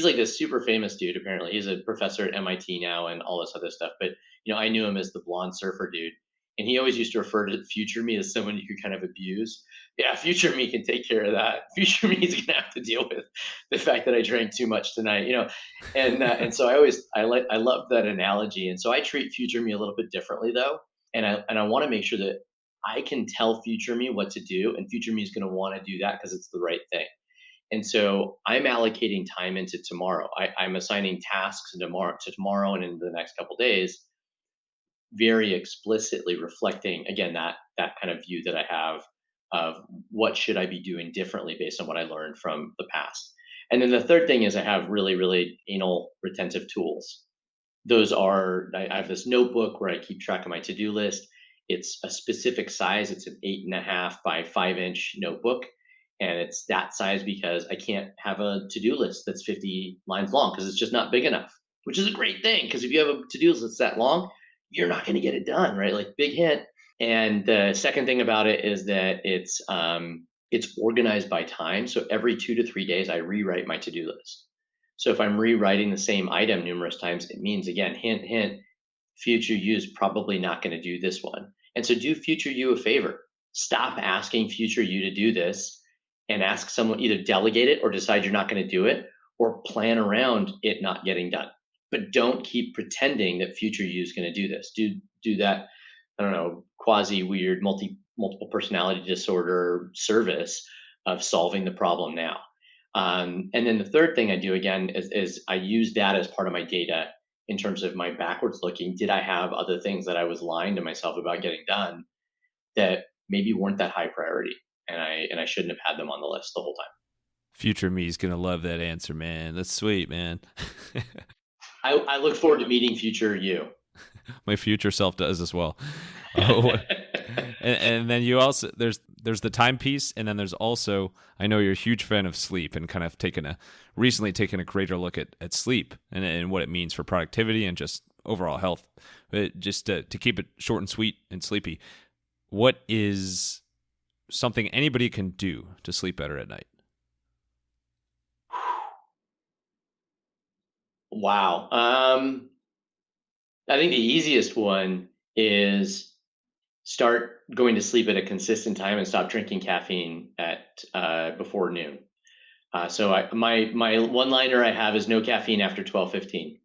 like this super famous dude. Apparently, he's a professor at MIT now and all this other stuff. But I knew him as the blonde surfer dude, and he always used to refer to future me as someone you could kind of abuse. Yeah, future me can take care of that. Future me is gonna have to deal with the fact that I drank too much tonight. And so I love that analogy. And so I treat future me a little bit differently though, and I want to make sure that I can tell future me what to do, and future me is going to want to do that because it's the right thing. And so I'm allocating time into tomorrow. I'm assigning tasks to tomorrow and into the next couple days, very explicitly reflecting again that kind of view that I have of what should I be doing differently based on what I learned from the past. And then the third thing is I have really, really anal retentive tools. I have this notebook where I keep track of my to-do list. It's a specific size. It's an 8.5 by 5 inch notebook. And it's that size because I can't have a to-do list that's 50 lines long because it's just not big enough, which is a great thing. Because if you have a to-do list that's that long, you're not going to get it done, right? Like big hint. And the second thing about it is that it's organized by time. So every 2 to 3 days, I rewrite my to-do list. So if I'm rewriting the same item numerous times, it means again, hint, hint, future you is probably not going to do this one. And so do future you a favor. Stop asking future you to do this and ask someone, either delegate it or decide you're not going to do it, or plan around it not getting done. But don't keep pretending that future you is going to do this. Do that, I don't know, quasi weird multiple personality disorder service of solving the problem now. And then the third thing I do again is I use that as part of my data in terms of my backwards looking. Did I have other things that I was lying to myself about getting done that maybe weren't that high priority, and I shouldn't have had them on the list the whole time? Future me is gonna love that answer, man. That's sweet, man. I look forward to meeting future you. My future self does as well. Oh, and then you also there's the time piece, and then there's also, I know you're a huge fan of sleep and kind of recently taken a greater look at sleep and what it means for productivity and just overall health. But just to keep it short and sweet and sleepy, what is something anybody can do to sleep better at night? Wow. I think the easiest one is start going to sleep at a consistent time and stop drinking caffeine at before noon. My one liner I have is no caffeine after 12:15.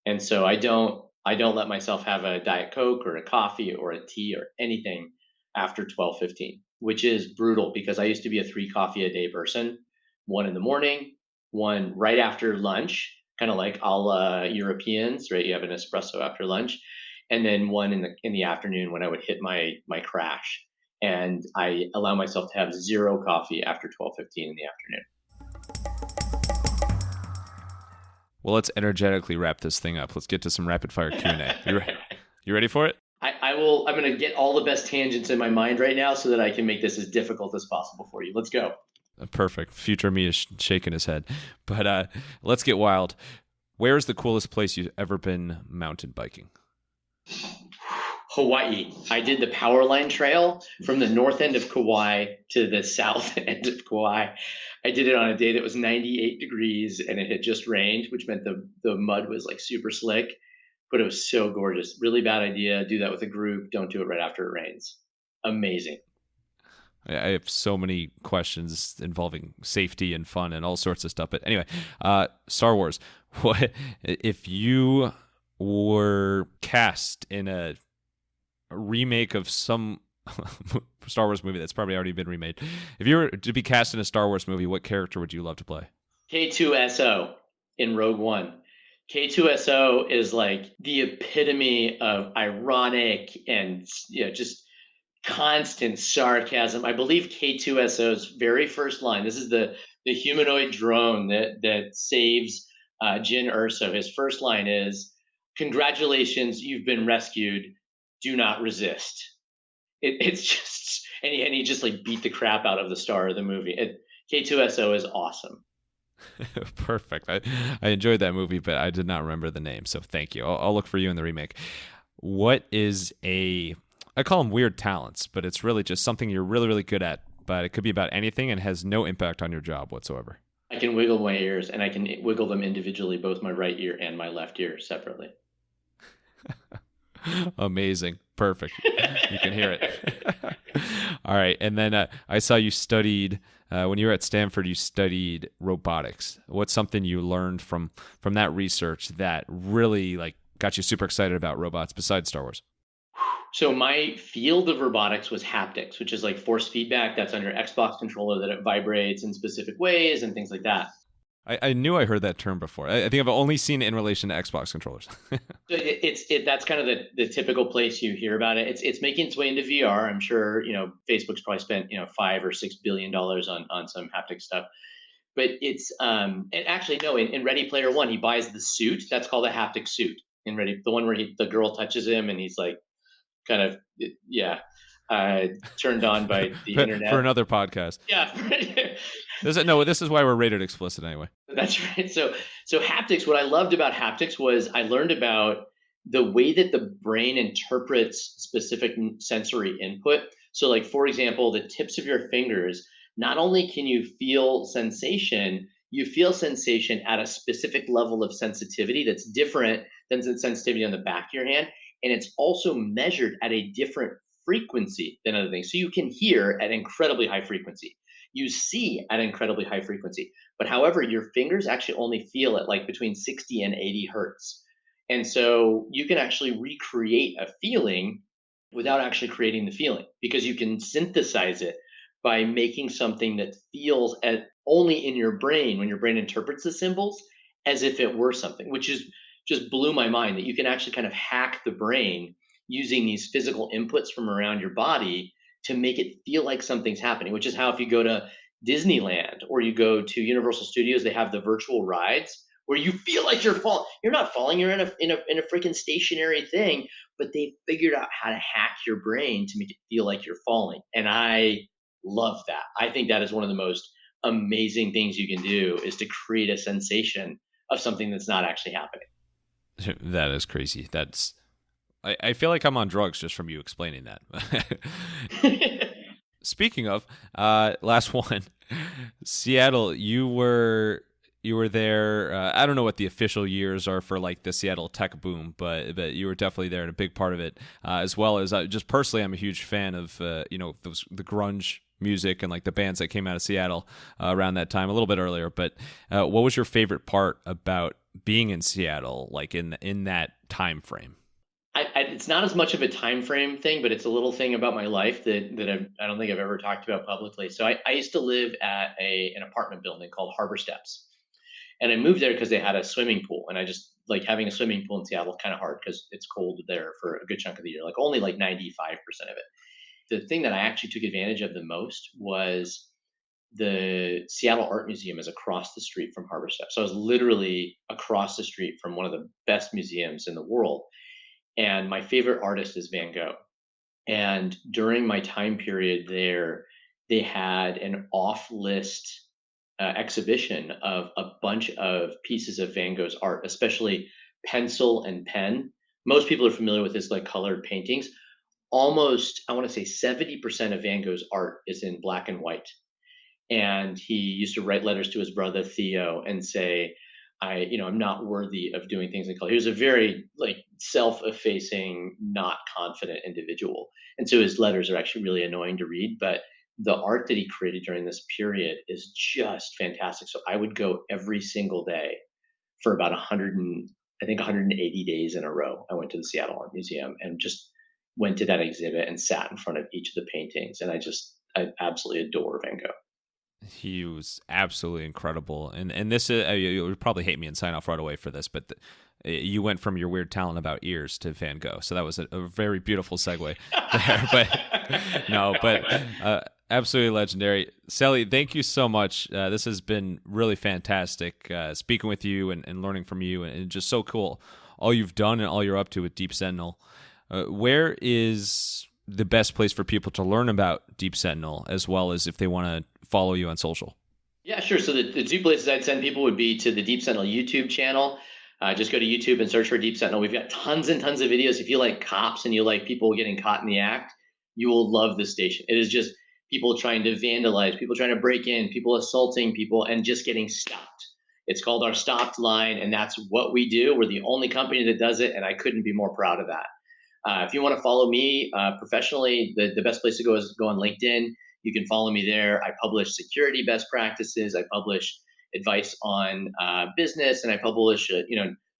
And so I don't let myself have a Diet Coke or a coffee or a tea or anything after 12:15, which is brutal because I used to be a 3 coffee a day person, one in the morning, one right after lunch, kind of like all Europeans, right? You have an espresso after lunch, and then one in the afternoon when I would hit my crash. And I allow myself to have zero coffee after 12:15 in the afternoon. Well, let's energetically wrap this thing up. Let's get to some rapid fire Q&A. You ready for it? I will. I'm going to get all the best tangents in my mind right now so that I can make this as difficult as possible for you. Let's go. Perfect. Future me is shaking his head. But let's get wild. Where is the coolest place you've ever been mountain biking? Hawaii. I did the power line trail from the north end of Kauai to the south end of Kauai. I did it on a day that was 98 degrees and it had just rained, which meant the mud was like super slick, but it was so gorgeous. Really bad idea. Do that with a group. Don't do it right after it rains. Amazing. I have so many questions involving safety and fun and all sorts of stuff. But anyway, Star Wars. What if you were cast in a remake of some Star Wars movie that's probably already been remade? If you were to be cast in a Star Wars movie, what character would you love to play? K2SO in Rogue One. K2SO is like the epitome of ironic and just constant sarcasm. I believe K2SO's very first line. This is the humanoid drone that saves Jin Urso. His first line is, "Congratulations, you've been rescued. Do not resist." It's just and he just like beat the crap out of the star of the movie. K2SO is awesome. Perfect. I enjoyed that movie, but I did not remember the name. So thank you. I'll look for you in the remake. What is I call them weird talents, but it's really just something you're really, really good at, but it could be about anything and has no impact on your job whatsoever. I can wiggle my ears and I can wiggle them individually, both my right ear and my left ear separately. Amazing. Perfect. You can hear it. All right. And then I saw you studied, when you were at Stanford, you studied robotics. What's something you learned from that research that really like got you super excited about robots besides Star Wars? So my field of robotics was haptics, which is like force feedback. That's on your Xbox controller that it vibrates in specific ways and things like that. I knew I heard that term before. I think I've only seen it in relation to Xbox controllers. So that's kind of the typical place you hear about it. It's making its way into VR. I'm sure Facebook's probably spent $5 or $6 billion on some haptic stuff. But it's and actually no, in Ready Player One, he buys the suit. That's called a haptic suit. In Ready, the one where the girl touches him and he's like kind of yeah uh, turned on by the For internet. another podcast. Yeah. This is why we're rated explicit anyway. That's right. So haptics, what I loved about haptics was I learned about the way that the brain interprets specific sensory input. So like for example, the tips of your fingers, not only can you feel sensation at a specific level of sensitivity that's different than the sensitivity on the back of your hand, and it's also measured at a different frequency than other things. So you can hear at incredibly high frequency. You see at incredibly high frequency. But however, your fingers actually only feel at like between 60 and 80 hertz. And so you can actually recreate a feeling without actually creating the feeling because you can synthesize it by making something that feels only in your brain when your brain interprets the symbols as if it were something, which is just blew my mind that you can actually kind of hack the brain using these physical inputs from around your body to make it feel like something's happening, which is how if you go to Disneyland or you go to Universal Studios, they have the virtual rides where you feel like you're falling. You're not falling. You're in a freaking stationary thing, but they figured out how to hack your brain to make it feel like you're falling. And I love that. I think that is one of the most amazing things you can do is to create a sensation of something that's not actually happening. That is crazy. I feel like I'm on drugs just from you explaining that. Speaking of, last one, Seattle. You were there. I don't know what the official years are for like the Seattle tech boom, but you were definitely there and a big part of it, as well as just personally, I'm a huge fan of the grunge music and like the bands that came out of Seattle around that time, a little bit earlier. But what was your favorite part about being in Seattle, like in that time frame? It's not as much of a time frame thing, but it's a little thing about my life that I don't think I've ever talked about publicly. So I used to live at an apartment building called Harbor Steps, and I moved there because they had a swimming pool, and I just like having a swimming pool in Seattle kind of hard because it's cold there for a good chunk of the year, like only like 95% of it. The thing that I actually took advantage of the most was the Seattle Art Museum is across the street from Harbor Steps. So I was literally across the street from one of the best museums in the world. And my favorite artist is Van Gogh. And during my time period there, they had an off list exhibition of a bunch of pieces of Van Gogh's art, especially pencil and pen. Most people are familiar with his like colored paintings. Almost, I want to say 70% of Van Gogh's art is in black and white. And he used to write letters to his brother Theo and say, I'm not worthy of doing things in color. He was a very like self-effacing, not confident individual. And so his letters are actually really annoying to read, but the art that he created during this period is just fantastic. So I would go every single day for about 100 and I think 180 days in a row. I went to the Seattle Art Museum and just went to that exhibit and sat in front of each of the paintings. And I absolutely adore Van Gogh. He was absolutely incredible, and this is you'll probably hate me and sign off right away for this, but you went from your weird talent about ears to Van Gogh, so that was a very beautiful segue there. But no, but absolutely legendary, Selly. Thank you so much. This has been really fantastic speaking with you and learning from you, and just so cool all you've done and all you're up to with Deep Sentinel. Where is the best place for people to learn about Deep Sentinel, as well as if they want to follow you on social? Yeah, sure. So the two places I'd send people would be to the Deep Sentinel YouTube channel. Just go to YouTube and search for Deep Sentinel. We've got tons and tons of videos. If you like cops and you like people getting caught in the act, you will love this station. It is just people trying to vandalize, people trying to break in, people assaulting people, and just getting stopped. It's called our stopped line, and that's what we do. We're the only company that does it, and I couldn't be more proud of that. If you want to follow me professionally, the best place to go is go on LinkedIn. You can follow me there. I publish security best practices. I publish advice on business, and I publish,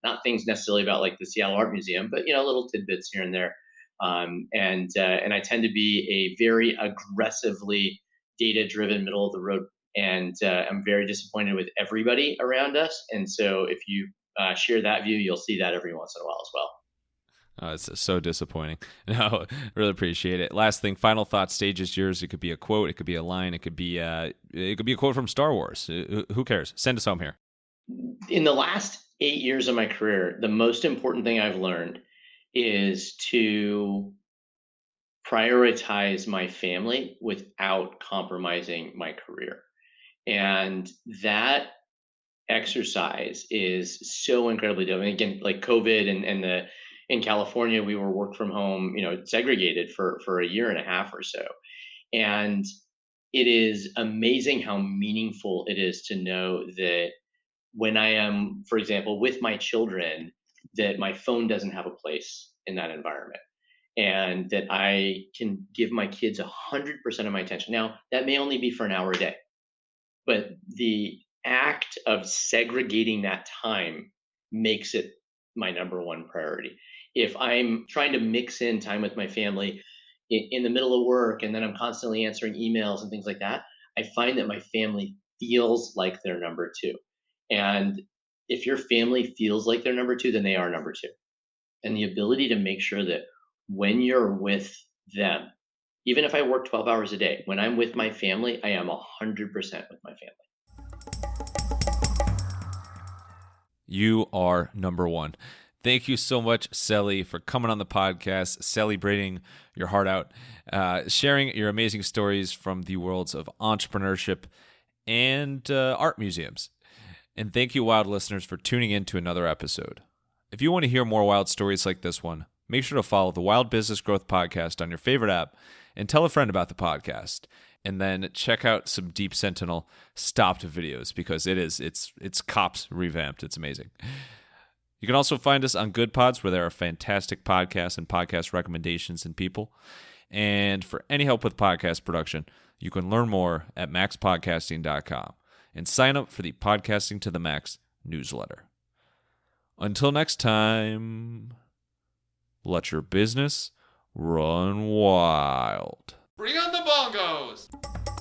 not things necessarily about like the Seattle Art Museum, but little tidbits here and there. And I tend to be a very aggressively data-driven, middle of the road, and I'm very disappointed with everybody around us. And so, if you share that view, you'll see that every once in a while as well. Oh, it's so disappointing. No, really appreciate it. Last thing, final thought. Stage is yours. It could be a quote. It could be a line. It could be a quote from Star Wars. Who cares? Send us home here. In the last 8 years of my career, the most important thing I've learned is to prioritize my family without compromising my career. And that exercise is so incredibly difficult. Again, like COVID and the in California, we were work from home, segregated for a year and a half or so. And it is amazing how meaningful it is to know that when I am, for example, with my children, that my phone doesn't have a place in that environment and that I can give my kids 100% of my attention. Now, that may only be for an hour a day, but the act of segregating that time makes it my number one priority. If I'm trying to mix in time with my family in the middle of work and then I'm constantly answering emails and things like that, I find that my family feels like they're number two. And if your family feels like they're number two, then they are number two. And the ability to make sure that when you're with them, even if I work 12 hours a day, when I'm with my family, I am 100% with my family. You are number one. Thank you so much, Selly, for coming on the podcast, celebrating your heart out, sharing your amazing stories from the worlds of entrepreneurship and art museums. And thank you, wild listeners, for tuning in to another episode. If you want to hear more wild stories like this one, make sure to follow the Wild Business Growth Podcast on your favorite app and tell a friend about the podcast. And then check out some Deep Sentinel stopped videos because it's cops revamped. It's amazing. You can also find us on Good Pods, where there are fantastic podcasts and podcast recommendations and people. And for any help with podcast production, you can learn more at MaxPodcasting.com and sign up for the Podcasting to the Max newsletter. Until next time, let your business run wild. Bring on the bongos!